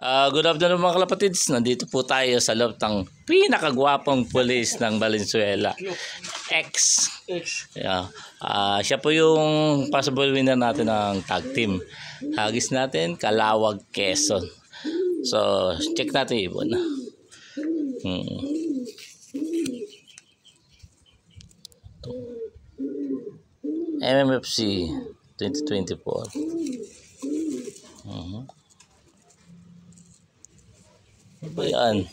Good afternoon mga kalapatids. Nandito po tayo sa loob ng pinakagwapong pulis ng Valenzuela. X. Yeah. Siya po yung possible winner natin ng tag team. Hagis natin, Calawag, Quezon. So, check natin ibon. MMFC 2024. Ano ba yan?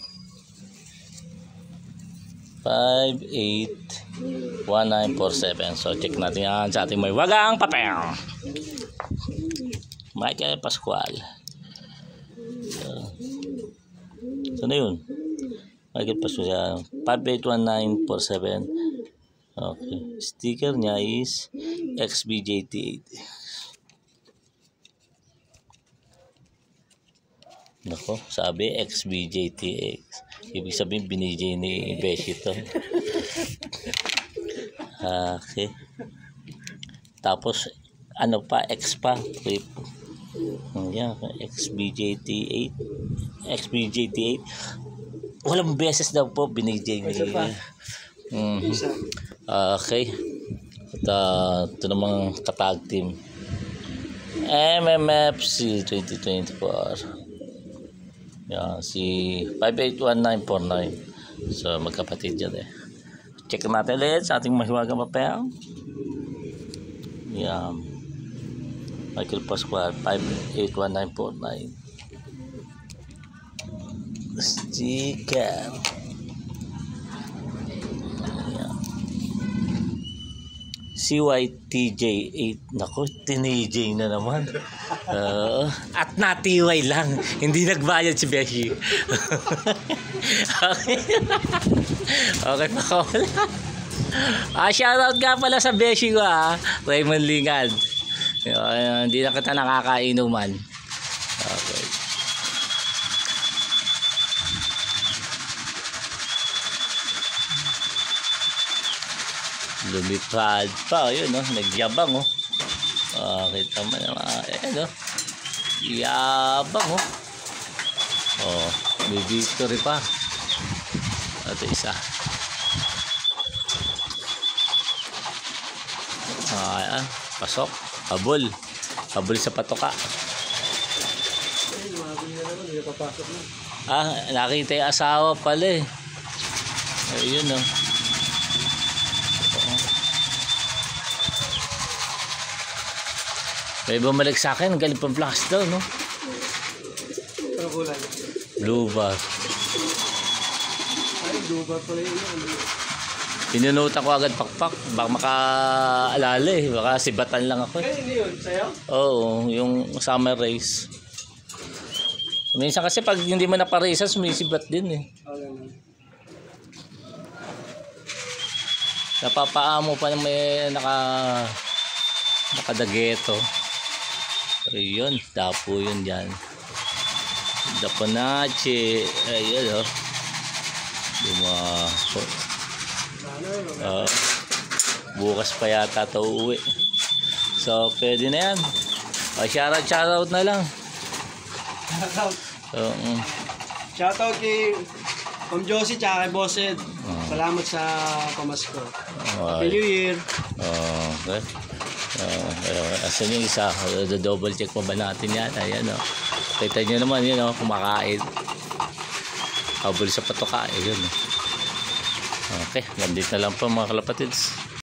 581947. So check natin yan sa ating may wagang papel. Michael Pascual. So na yun. Michael Pascual. 581947. Okay. Sticker niya is XBJT8. Nako, sabi XBJTX. Ibig sabihin binijay ni Beshi to. Okay. Tapos ano pa, X pa. Yan, XBJT8. XBJT8. Walang beses daw po binijay ni. Okay. Ito namang katag team. MMFC 2024. Yan, si 581949. So magkapatid yan eh. Check natin ulit sa ating mahiwagang papel. Yan, Michael Pascual 581949. Sticker. Yan. CYTJ8. Naku, tinijay na naman. At natiway lang. Hindi nagbayad si Beshi. Okay. Okay pa ko. Shoutout nga pala sa Beshi ko Raymond Lingad. Hindi na kita nakakainuman. Okay. Lumipad pa. Yun nagyabang kita mo naman. Yabang may victory pa. Ito isa. Pasok. Habol sa patoka. Nakita yung asawa pala ayun may bumalik sa akin, galing pang flash daw, no? Ano kulay? Blue bar. Ay, blue bar pala yun. Pinunutan ko agad pakpak. Baka makaalala baka sibatan lang ako. Hindi yun, sa'yo? Oo, yung summer race. Minsan kasi pag hindi mo naparisa, sumisibat din Napapaamo pa na may nakadageto. Pero yun, dapo yun dyan. Daponache. Ayun bukas pa yata ito uuwi. So pwede na yan. Shoutout na lang. Shoutout kay Ma'am Josie tsaka kay Boss Ed. Salamat sa pamasko. Happy New Year. Okay. Asan yung isa? Double check pa ba natin yan? Ayan kita nyo naman kumakain. Habol sa patoka. Ayun Okay, nandito na lang po mga kalapatids.